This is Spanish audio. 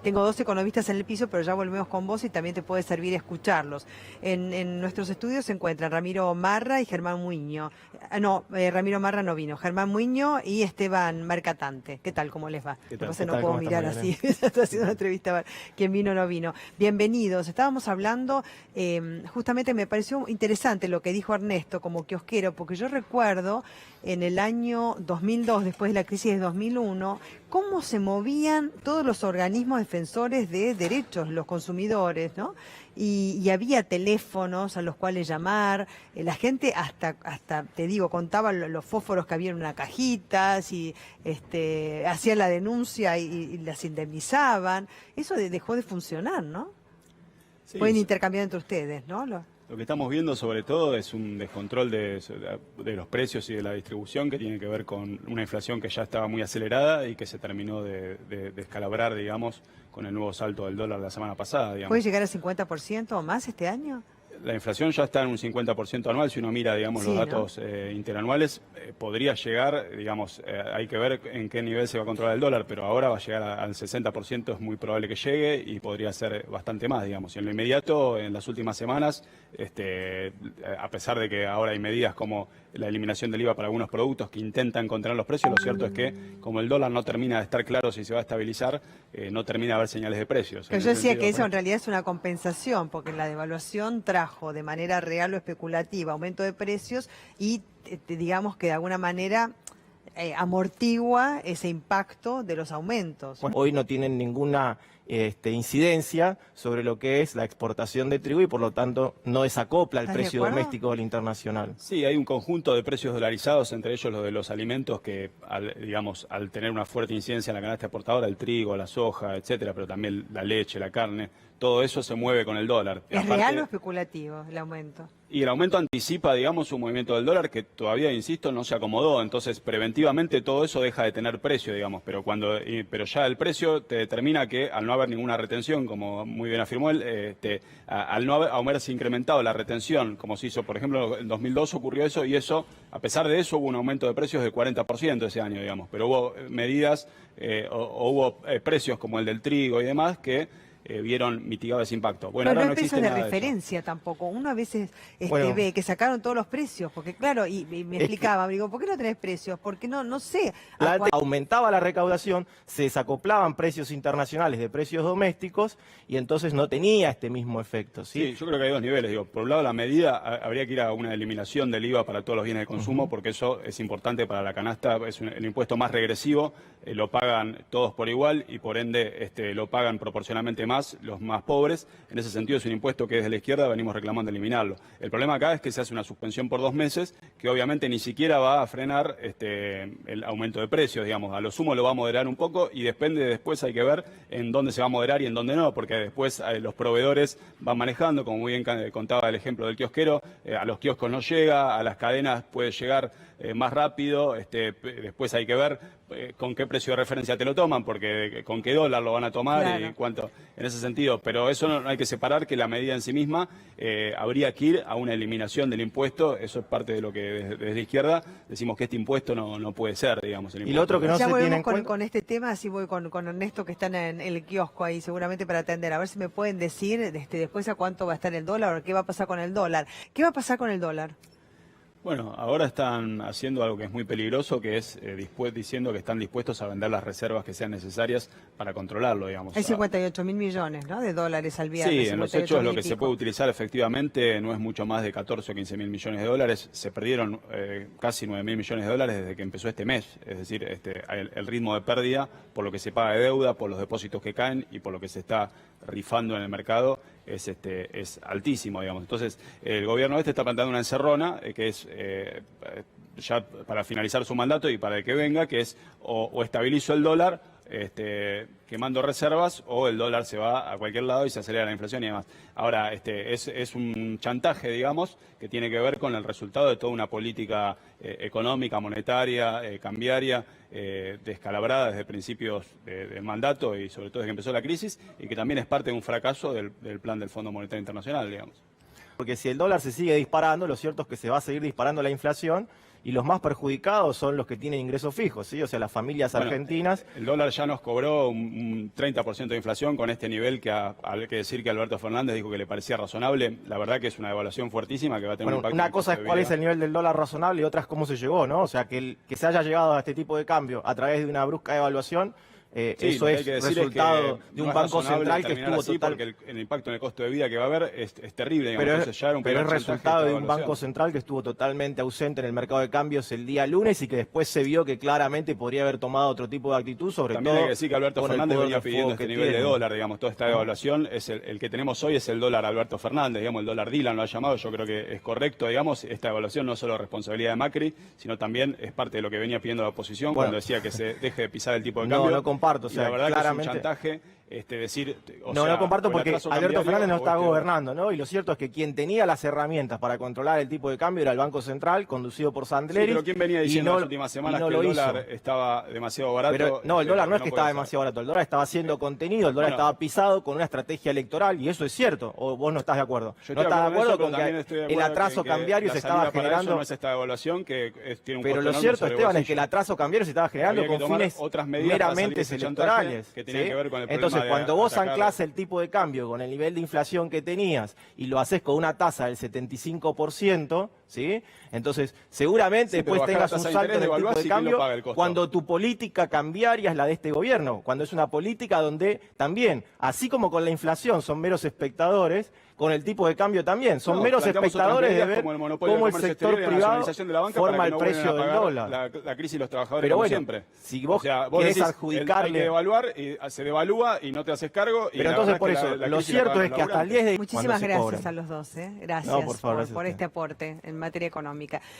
tengo dos economistas en el piso, pero ya volvemos con vos y también te puede servir escucharlos. En nuestros estudios se encuentran Ramiro Marra y Germán Muiño. Ramiro Marra no vino, Germán Muiño y Esteban Mercatante. ¿Qué tal? ¿Cómo les va? ¿Qué tal? No puedo mirar así, estoy haciendo una entrevista a ver quién vino o no vino. Bienvenidos, estábamos hablando, justamente me pareció interesante lo que dijo Ernesto como kiosquero, porque yo recuerdo en el año 2002, después de la crisis de 2001, cómo se movían todos los organismos defensores de derechos, los consumidores, ¿no? Y había teléfonos a los cuales llamar, la gente hasta te digo, contaba los fósforos que había en una cajita, si hacían la denuncia y las indemnizaban. Eso dejó de funcionar, ¿no? Sí, pueden intercambiar entre ustedes, ¿no? Lo que estamos viendo sobre todo es un descontrol de los precios y de la distribución que tiene que ver con una inflación que ya estaba muy acelerada y que se terminó de descalabrar, digamos, con el nuevo salto del dólar la semana pasada, digamos. ¿Puede llegar al 50% o más este año? La inflación ya está en un 50% anual, si uno mira, digamos, los datos interanuales, podría llegar, digamos, hay que ver en qué nivel se va a controlar el dólar, pero ahora va a llegar al 60%, es muy probable que llegue y podría ser bastante más, digamos. Y en lo inmediato, en las últimas semanas, a pesar de que ahora hay medidas como la eliminación del IVA para algunos productos que intentan controlar los precios, lo cierto es que como el dólar no termina de estar claro si se va a estabilizar, no termina de haber señales de precios. Pero yo decía que eso en realidad es una compensación, porque la devaluación trajo de manera real o especulativa aumento de precios y digamos que de alguna manera amortigua ese impacto de los aumentos. Bueno, hoy no tienen ninguna incidencia sobre lo que es la exportación de trigo y por lo tanto no desacopla el precio doméstico del internacional. Sí, hay un conjunto de precios dolarizados, entre ellos los de los alimentos que, al tener una fuerte incidencia en la canasta exportadora, el trigo, la soja, etcétera, pero también la leche, la carne, todo eso se mueve con el dólar. ¿Es real o especulativo el aumento? Y el aumento anticipa, digamos, un movimiento del dólar que todavía, insisto, no se acomodó. Entonces, preventivamente todo eso deja de tener precio, digamos. Pero ya el precio te determina que al no haber ninguna retención, como muy bien afirmó él, al no haberse incrementado la retención, como se hizo, por ejemplo, en 2002 ocurrió eso, y eso, a pesar de eso, hubo un aumento de precios del 40% ese año, digamos. Pero hubo medidas o hubo precios como el del trigo y demás que vieron mitigado ese impacto. Bueno, pero ahora no no hay existe precios de nada referencia tampoco. Uno a veces Bueno, ve que sacaron todos los precios, porque claro, y me explicaba, digo, ¿por qué no tenés precios? Porque no sé. Aumentaba la recaudación, se desacoplaban precios internacionales de precios domésticos y entonces no tenía este mismo efecto. Sí, yo creo que hay dos niveles. Digo, por un lado, la medida, habría que ir a una eliminación del IVA para todos los bienes de consumo, porque eso es importante para la canasta, es el impuesto más regresivo, lo pagan todos por igual y por ende lo pagan proporcionalmente más los más pobres. En ese sentido es un impuesto que desde la izquierda venimos reclamando eliminarlo. El problema acá es que se hace una suspensión por 2 meses que obviamente ni siquiera va a frenar el aumento de precios, digamos. A lo sumo lo va a moderar un poco y después hay que ver en dónde se va a moderar y en dónde no, porque después los proveedores van manejando, como muy bien contaba el ejemplo del kiosquero, a los kioscos no llega, a las cadenas puede llegar más rápido, después hay que ver con qué precio de referencia te lo toman, porque con qué dólar lo van a tomar, claro, y cuánto, en ese sentido. Pero eso no hay que separar, que la medida en sí misma habría que ir a una eliminación del impuesto. Eso es parte de lo que desde la izquierda decimos que este impuesto no puede ser, digamos. Y lo otro que no ya se tiene en volvemos cuenta... con este tema, así voy con Ernesto, que están en el kiosco ahí seguramente para atender. A ver si me pueden decir después a cuánto va a estar el dólar o qué va a pasar con el dólar. ¿Qué va a pasar con el dólar? Bueno, ahora están haciendo algo que es muy peligroso, que es diciendo que están dispuestos a vender las reservas que sean necesarias para controlarlo, digamos. Hay 58.000 millones, ¿no?, de dólares al viernes. Sí, en los hechos lo que se puede utilizar efectivamente no es mucho más de 14 o 15.000 millones de dólares. Se perdieron casi 9.000 millones de dólares desde que empezó este mes. Es decir, el ritmo de pérdida por lo que se paga de deuda, por los depósitos que caen y por lo que se está rifando en el mercado es altísimo, digamos. Entonces, el gobierno está planteando una encerrona que es ya para finalizar su mandato y para el que venga, que es o estabilizo el dólar quemando reservas, o el dólar se va a cualquier lado y se acelera la inflación y demás. Ahora, es un chantaje, digamos, que tiene que ver con el resultado de toda una política económica, monetaria, cambiaria, descalabrada desde principios del mandato y sobre todo desde que empezó la crisis, y que también es parte de un fracaso del plan del Fondo Monetario Internacional, digamos. Porque si el dólar se sigue disparando, lo cierto es que se va a seguir disparando la inflación y los más perjudicados son los que tienen ingresos fijos, ¿sí? O sea, las familias argentinas. El dólar ya nos cobró un 30% de inflación con este nivel que hay que decir que Alberto Fernández dijo que le parecía razonable. La verdad que es una devaluación fuertísima que va a tener un impacto. Una cosa es cuál es el nivel del dólar razonable y otra es cómo se llegó, ¿no? O sea, que se haya llegado a este tipo de cambio a través de una brusca devaluación. Sí, eso es resultado de un banco central que estuvo porque el impacto en el costo de vida que va a haber es terrible. Digamos. Pero, Entonces ya era un pero es resultado de un evaluación. banco central que estuvo totalmente ausente en el mercado de cambios el día lunes y que después se vio que claramente podría haber tomado otro tipo de actitud, sobre También todo. hay que decir que Alberto Fernández venía pidiendo este nivel de dólar, digamos, toda esta devaluación, es el que tenemos hoy es el dólar Alberto Fernández, digamos, el dólar Dylan lo ha llamado, yo creo que es correcto, digamos, esta devaluación no es solo responsabilidad de Macri, sino también es parte de lo que venía pidiendo la oposición cuando decía que se deje de pisar el tipo de cambio. No comparto, o sea, la verdad claramente. Que es un chantaje, decir... No comparto porque Alberto Fernández no está gobernando, ¿no? Y lo cierto es que quien tenía las herramientas para controlar el tipo de cambio era el Banco Central, conducido por Sandleri. Sí, pero ¿quién venía diciendo en las últimas semanas que el dólar estaba demasiado barato? Pero, no, el dólar no es que estaba demasiado barato, el dólar estaba siendo contenido, el dólar estaba pisado con una estrategia electoral y eso es cierto, o vos no estás de acuerdo. Yo no estás de acuerdo con que el atraso cambiario se estaba generando. No es esta devaluación que tiene un pero lo cierto, Esteban, es que el atraso cambiario se estaba generando con fines meramente electorales. Que tenían que ver con el Entonces, cuando vos anclás el tipo de cambio con el nivel de inflación que tenías y lo haces con una tasa del 75%, ¿sí? Entonces, seguramente después tengas un salto en el tipo de cambio cuando tu política cambiaria es la de este gobierno, cuando es una política donde también, así como con la inflación son meros espectadores, con el tipo de cambio también. Son meros espectadores de ver cómo el sector privado forma el precio del dólar. La crisis de los trabajadores, pero bueno, siempre. Si vos querés adjudicarle... Hay que devaluar, y se devalúa y no te haces cargo. Pero entonces por eso, lo cierto es que hasta el 10 de... Muchísimas gracias a los dos. Gracias por favor, por este aporte en materia económica.